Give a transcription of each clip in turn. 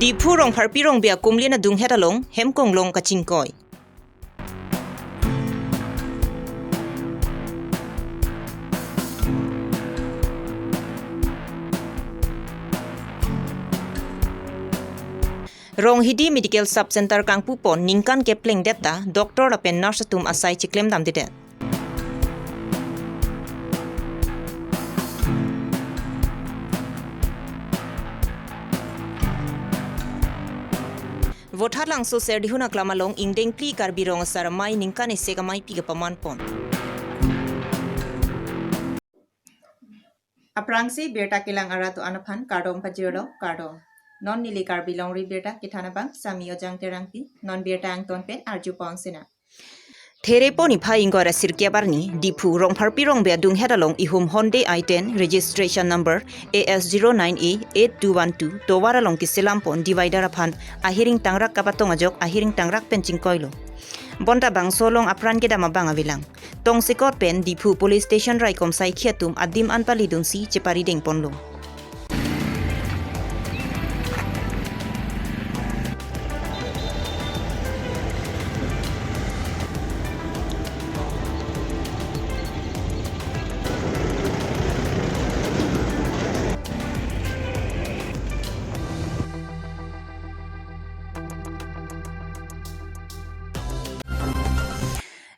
Di phu rong phar pi rong bia kumli na dung hetalong hem kong long ka chingkoi. Rong hidi medical sub center kang pupon ningkan kepleng deta doktor la pen nurse tum asai chiklem dam didet. Votar lang so ser dihuna klamalong ingdeng pli Karbi rong asara mai ningkan ese kamai pi paman pon. Aprangsi Abirta kilang aratu anapan kardom pajiro kardom. Non nili Karbi Longri Abirta kitana bang sami ojang terangpi non Abirta ang tonpen arju pong sina. There poni phai ingora sirkia barni dipu rong pharpi rong bea dung hedalong ihum Hyundai i10 registration number AS09A8212 towara long ki selampon divider aphan ahiring tangrak kapatong ajok ahiring tangrak pencing koilo. Bonta bang solong apran ke dama bang avilang. Tong sikot pen dipu police station rai kom sai khiatum adim anpali dun si chepari deng ponlo.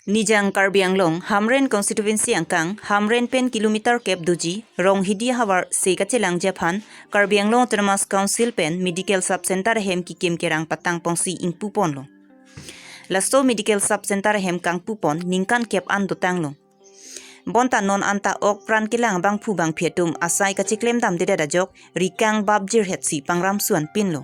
Nijang Karbi Anglong Hamren constituency angkang Hamren pen kilometer kep duji rong hidi hawar seka chelang Japan Karbi Anglong Autonomous Council pen medical sub center hem ki kem kerang patang pongsi ingpu pon lo. Lasto medical sub center hem kang pupon ningkan kep an dotang lo. Bonta non anta ok pran kilang bang pu bang phetum asai ka chiklem dam deda jok rikang babjir hetsi pangram suan pin lo.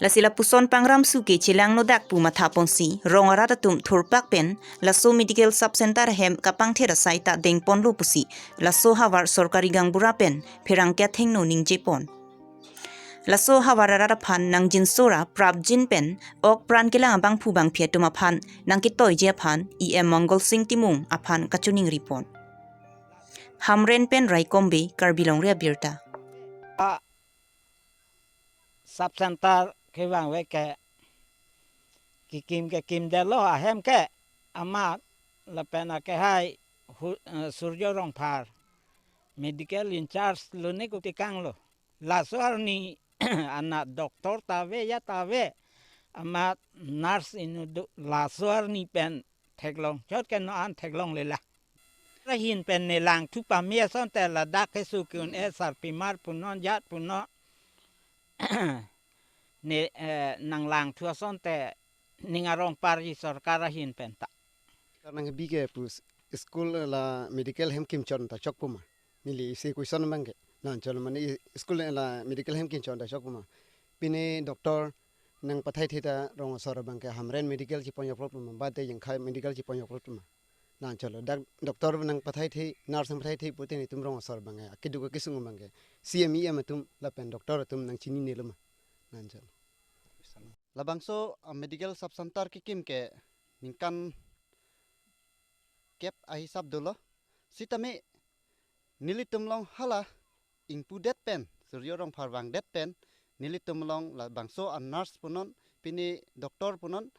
La sila puson pangram suke chilang no dak pu matha ponsi rongara tum thurpak pen la so medical sub center hem kapang thera saita deng pon lo pusi la so hawar sorkari gang bura pen phirang kya theng no ning je pon la so hawar ara phan nang jin sora prab jin pen ok pran kilang bang pu bang phetuma phan nang ki toy je phan em mongol sing timung aphan kachuning ripon Hamren pen raikombe Karbi Longri Abirta sub center ke wang we ke kim de lo hem ke amat la pena ke hai surjo rong par medical in charge lo ne ko tikang lo la soar ni anak doktor tawe ya tawe amat nurse in la soar ni pen theklong chot ke no an theklong le la rahin pen ne lang tu pa mia son te la dak ke su kun e sar pimar punon jat puno ne nang lang thua son te ningarong pari sarkara hin penta karena bige pus school la medical hem kim chon ta chok puma nili se question mangke nan chon mani school la medical hem kim chon ta chok puma pine doctor nang pathai thita rong sor bangke hamren medical chi ponyo problem ba te yang khai medical chi ponyo problem nan cholo dak doctor nang pathai thi nurse pathai thi puti ni tum rong sor bange akidu ko kisung bangke CME am tum la pen doctor tum nang chini ne lama nan cholo labangso medical sub center ki kim ke ningkan kep ahisab dolo sitame nilitum long hala ingpu det pen suryo rong pharwang det pen nilitum long la bangso an nurse punon pini doktor punon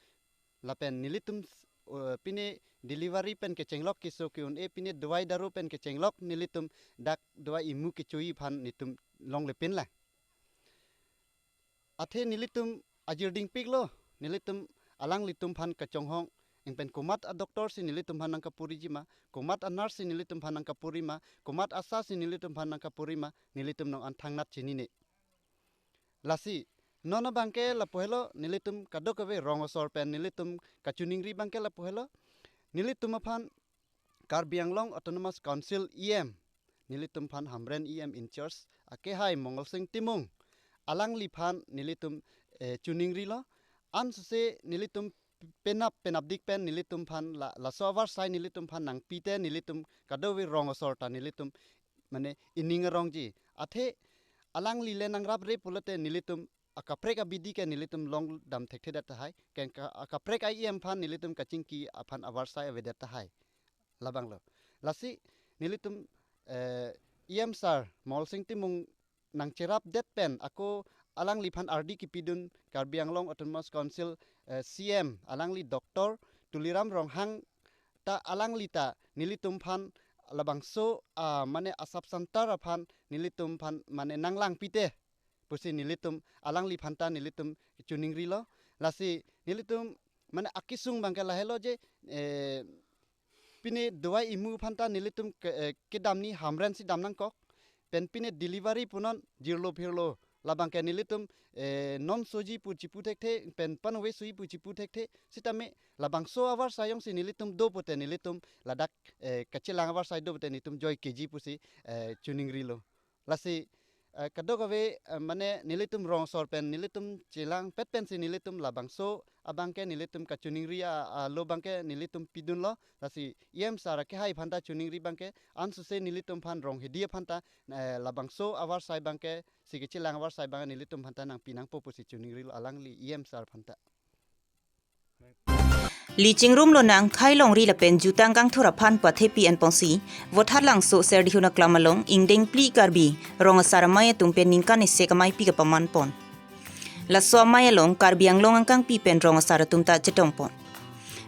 la pen nilitum pini delivery pen ke chenglok kiso kyun e pini dawai daru pen ke chenglok nilitum dak dawai imu ki chui phan nitum long le pin la athe nilitum ajirding piklo nilitum alang litum phan ka chonghong ingpen kumat a doktor si nilitum phan nang kapuri jima kumat a nurse si nilitum phan nang kapuri ma kumat asa si nilitum phan nang kapuri ma nilitum nong an thangnat chini ne lasi nona bangke la pohelo nilitum kadokawe rongosor pen nilitum kachuningri bangke la pohelo nilitum phan Karbi Anglong Autonomous Council EM nilitum phan Hamren EM in charge ake hai mongol sing timung alang li phan nilitum chuningri lo an se nilitum penap dik pen nilitum phan la sovar sai nilitum phan nang pite nilitum kadowi rongosor ta nilitum mane ining rongji athe alang li le nang rap re pulate nilitum akaprek abidi ke nilitum long dam thekhe dat hai ken akaprek ai em phan nilitum kaching ki aphan avar sai avedat hai labang lo lasi nilitum em sar mol sing timung nang cherap det pen ako alang li phan RD kipidun Karbi Anglong Autonomous Council CM alang li doktor tuliram ronghang ta alang li ta nilitum phan labangso mane asap santar phan nilitum phan mane nanglang pite pusi nilitum alang li phanta nilitum chuning rilo lasi nilitum mane akisung bangka lahelo je pine dua imu phanta nilitum kedamni hamren si damnang kok pen pine delivery punon jirlo phirlo labangka nilitum non soji pu chipu thekte pen panwe sui pu chipu thekte sitame labangso awar sayong si nilitum do pote nilitum ladak kachilang awar sai do pote nilitum joy kg pusi chuning rilo lasi kadogawe mane nilitum rong sor pen nilitum chilang pet pen si nilitum labangso abangke nilitum ka chuning ria lo bangke nilitum pidun lo lasi yem sara ke hai phanta chuning ri bangke ansu se nilitum phan rong hidia phanta labangso awar sai bangke si chilang awar sai bangke nilitum phanta nang pinang popo si chuning ri lo alang li yem sar phanta Li chingrum lo nang khai longri la pen jutang kang thura phan pathe pi an pongsi vothat lang so ser dihuna klamalong ingdeng pli karbi rong saramaya tumpen ningkan ise kamai pi ka paman pon la so maya long Karbi Anglong angkang pi pen rong saratum ta chetong pon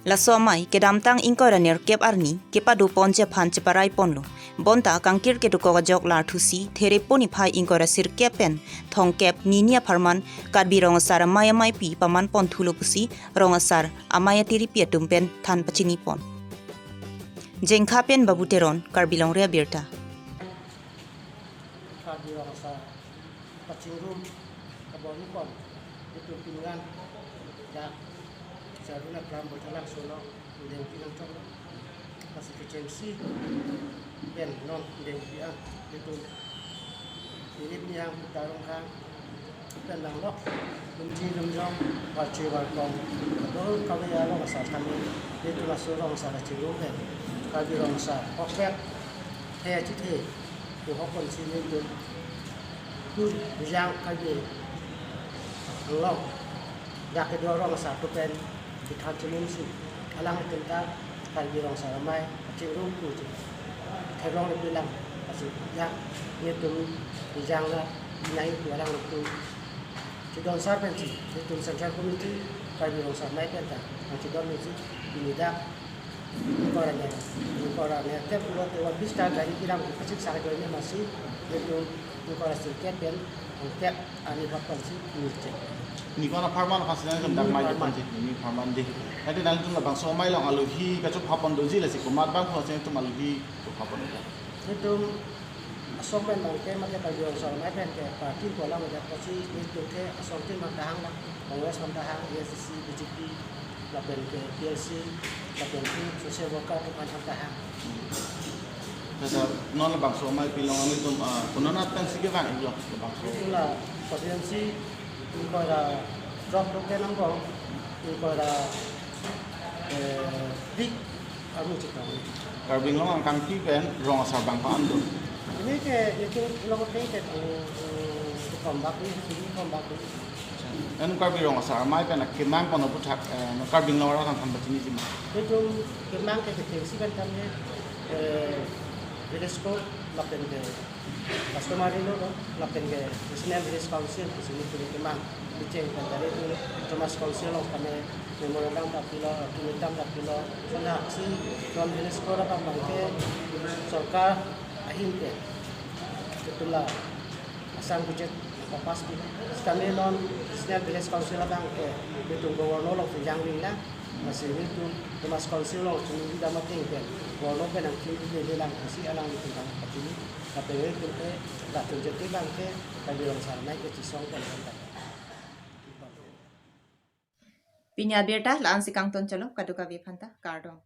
la so mai kedam tang ingkora ner kep arni kepadu pon je phan cheparai pon lo bonta kangkir ke ko jok la thusi there poni phai ingkora sir kepen thong kep ninia pharman Karbi rong saramaya mai pi paman pon thulo pusi rong sar amaya tiri pi tumpen than pachini pon jengkha pen babuteron Karbi Longri Abirta Karbi rong sar pachirum kabonu pon itu pingan ya saruna klam botalak solo ndeng pinang chok masih kecensi ben non ndeng piang itu ini yang putarong kang dan lang lok lumji lumjong wachi warkong dol kawya lo sa thani itu lasurong sa chiru ben Karbi rong sa okek he chi the tu hokon si ni tu tu yang Karbi Long dak kedua orang satu pen di kancelum si alang tentang Karbi rong saramai cirum tu terong lebih lang kasi ya itu dijang lah naik dua orang itu cidon sar pen si itu central committee Karbi rong saramai pen ta cidon ni si ini dak Koranya tiap bulan lewat bisa dari kiram kecil sangat banyak masih itu korang sedikit dan tiap hari bakal sih murcek. Ni ko na farman khasna kan dak mai pan ji ni farman de ati nang tung bang so mai long aluhi ka chop hapon do ji la si kumar bang ko se tum aluhi to hapon da Itu asompen bangke macam Karbi rong saramai pen ke parti bola macam pasti itu ke asompen mantahang lah Kongres mantahang ESC BJP lapen ke PLC lapen ke social worker tu mantahang Kata non bang so mai pilong ami tum kunana pen sige bang ilo bang so itulah potensi itu ada drop ke nangkong itu ada big kamu cakap Karbi Long ang kang pi pen rong asar bang pa ando ini ke itu lokot ke tombak ini tombak anu Karbi rong asar mai pen kimang kono puthak no Karbi Long ra kan tham bachini ji itu kemang ke deteksi kan kami teleskop lapen ke customer itu lapen ke national village council di sini tu kemang diceng kan dari itu Thomas council kami memorandum tapilo tulitam tapilo sana aksi non village ko ra bangke sarkar ahin ke itulah asam budget papas di kami non national village council bang ke itu gubernur lo yang lila masih itu Thomas council lo cuma di dalam tinggal gubernur kan yang kiri di dalam masih alang di tengah ini tapi itu ke lah tunjuk bang ke Karbi rong saramai ke cisong kan Pinya Abirta laan si kang ton chalo kaduka vi phanta kardong